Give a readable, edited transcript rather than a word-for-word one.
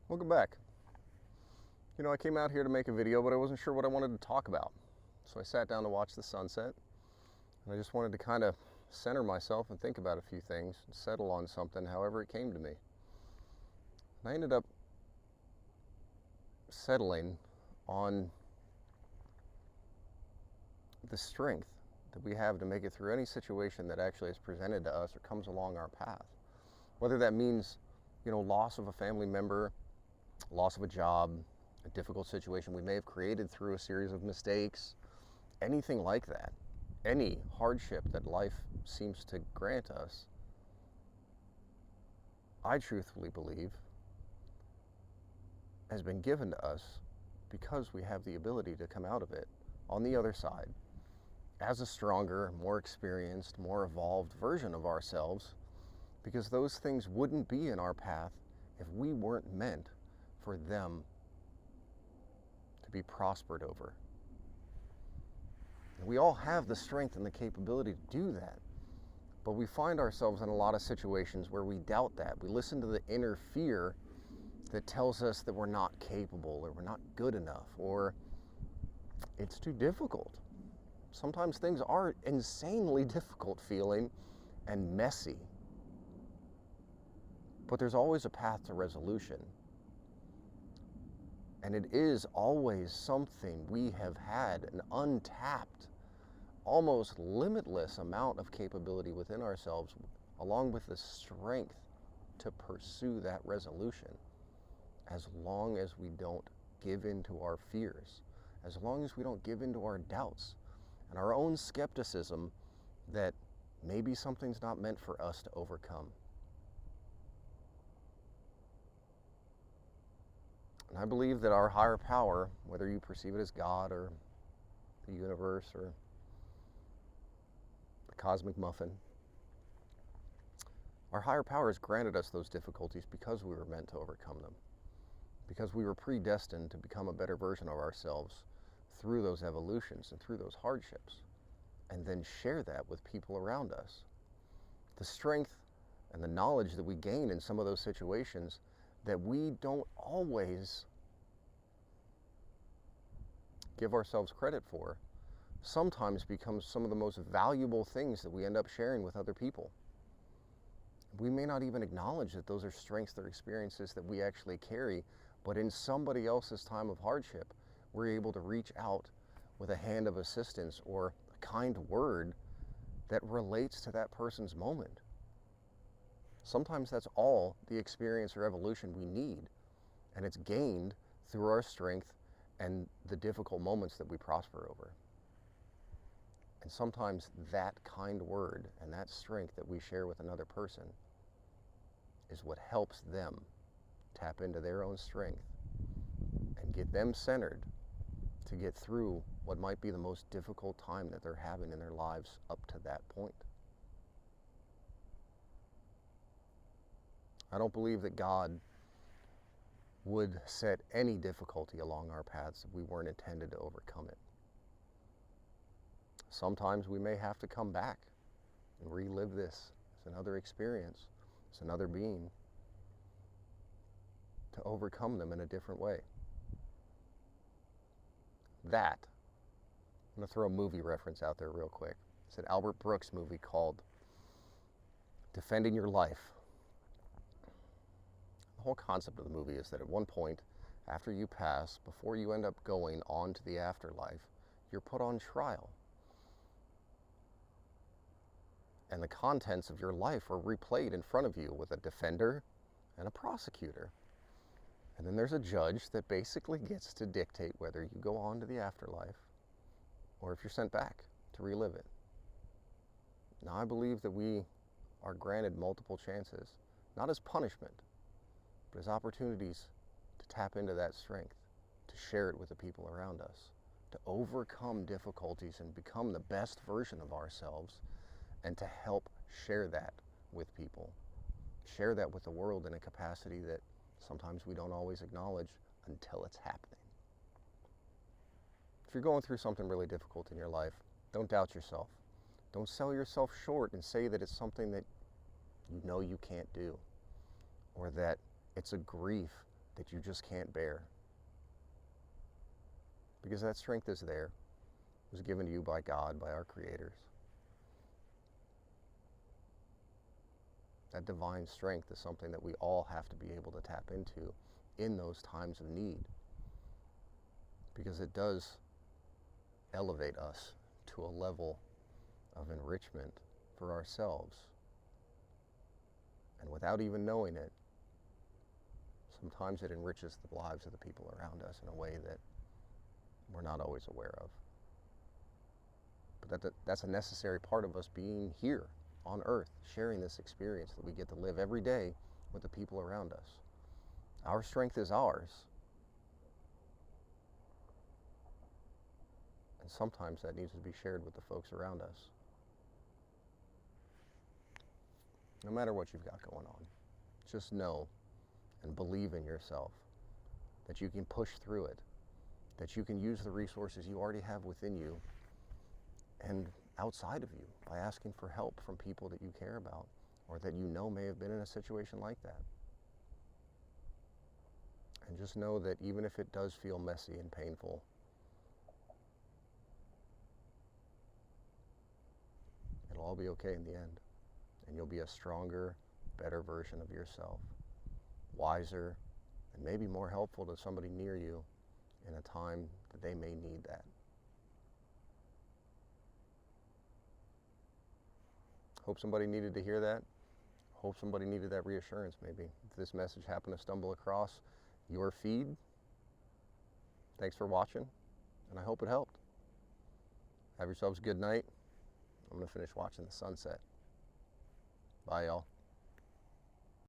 Welcome back. I came out here to make a video, but I wasn't sure what I wanted to talk about. So I sat down to watch the sunset, and I just wanted to kind of center myself and think about a few things and settle on something however it came to me. And I ended up settling on the strength that we have to make it through any situation that actually is presented to us or comes along our path. Whether that means, loss of a family member, loss of a job, a difficult situation we may have created through a series of mistakes, anything like that, any hardship that life seems to grant us, I truthfully believe has been given to us because we have the ability to come out of it on the other side as a stronger, more experienced, more evolved version of ourselves, because those things wouldn't be in our path if we weren't meant for them to be prospered over. And we all have the strength and the capability to do that, but we find ourselves in a lot of situations where we doubt that. We listen to the inner fear that tells us that we're not capable, or we're not good enough, or it's too difficult. Sometimes things are insanely difficult feeling and messy, but there's always a path to resolution. And it is always something we have had an untapped, almost limitless amount of capability within ourselves, along with the strength to pursue that resolution, as long as we don't give in to our fears, as long as we don't give in to our doubts and our own skepticism that maybe something's not meant for us to overcome. And I believe that our higher power, whether you perceive it as God or the universe or the cosmic muffin, our higher power has granted us those difficulties because we were meant to overcome them, because we were predestined to become a better version of ourselves through those evolutions and through those hardships, and then share that with people around us. The strength and the knowledge that we gain in some of those situations that we don't always give ourselves credit for, sometimes becomes some of the most valuable things that we end up sharing with other people. We may not even acknowledge that those are strengths or experiences that we actually carry, but in somebody else's time of hardship, we're able to reach out with a hand of assistance or a kind word that relates to that person's moment. Sometimes that's all the experience or evolution we need, and it's gained through our strength and the difficult moments that we prosper over. And sometimes that kind word and that strength that we share with another person is what helps them tap into their own strength and get them centered to get through what might be the most difficult time that they're having in their lives up to that point. I don't believe that God would set any difficulty along our paths if we weren't intended to overcome it. Sometimes we may have to come back and relive this as another experience, as another being, to overcome them in a different way. I'm going to throw a movie reference out there real quick. It's an Albert Brooks movie called Defending Your Life. The whole concept of the movie is that at one point, after you pass, before you end up going on to the afterlife, you're put on trial. And the contents of your life are replayed in front of you with a defender and a prosecutor. And then there's a judge that basically gets to dictate whether you go on to the afterlife or if you're sent back to relive it. Now, I believe that we are granted multiple chances, not as punishment, but as opportunities to tap into that strength, to share it with the people around us, to overcome difficulties and become the best version of ourselves, and to help share that with people, share that with the world in a capacity that sometimes we don't always acknowledge until it's happening. If you're going through something really difficult in your life, don't doubt yourself. Don't sell yourself short and say that it's something that you know you can't do, or that it's a grief that you just can't bear. Because that strength is there. It was given to you by God, by our creators. That divine strength is something that we all have to be able to tap into in those times of need. Because it does elevate us to a level of enrichment for ourselves. And without even knowing it, sometimes it enriches the lives of the people around us in a way that we're not always aware of. But that's a necessary part of us being here on earth, sharing this experience that we get to live every day with the people around us. Our strength is ours. And sometimes that needs to be shared with the folks around us. No matter what you've got going on, just know and believe in yourself that you can push through it, that you can use the resources you already have within you and outside of you by asking for help from people that you care about or that you know may have been in a situation like that. And just know that even if it does feel messy and painful, it'll all be okay in the end. And you'll be a stronger, better version of yourself, wiser, and maybe more helpful to somebody near you in a time that they may need that. Hope somebody needed to hear that. Hope somebody needed that reassurance maybe. If this message happened to stumble across your feed, thanks for watching, and I hope it helped. Have yourselves a good night. I'm going to finish watching the sunset. Bye, y'all.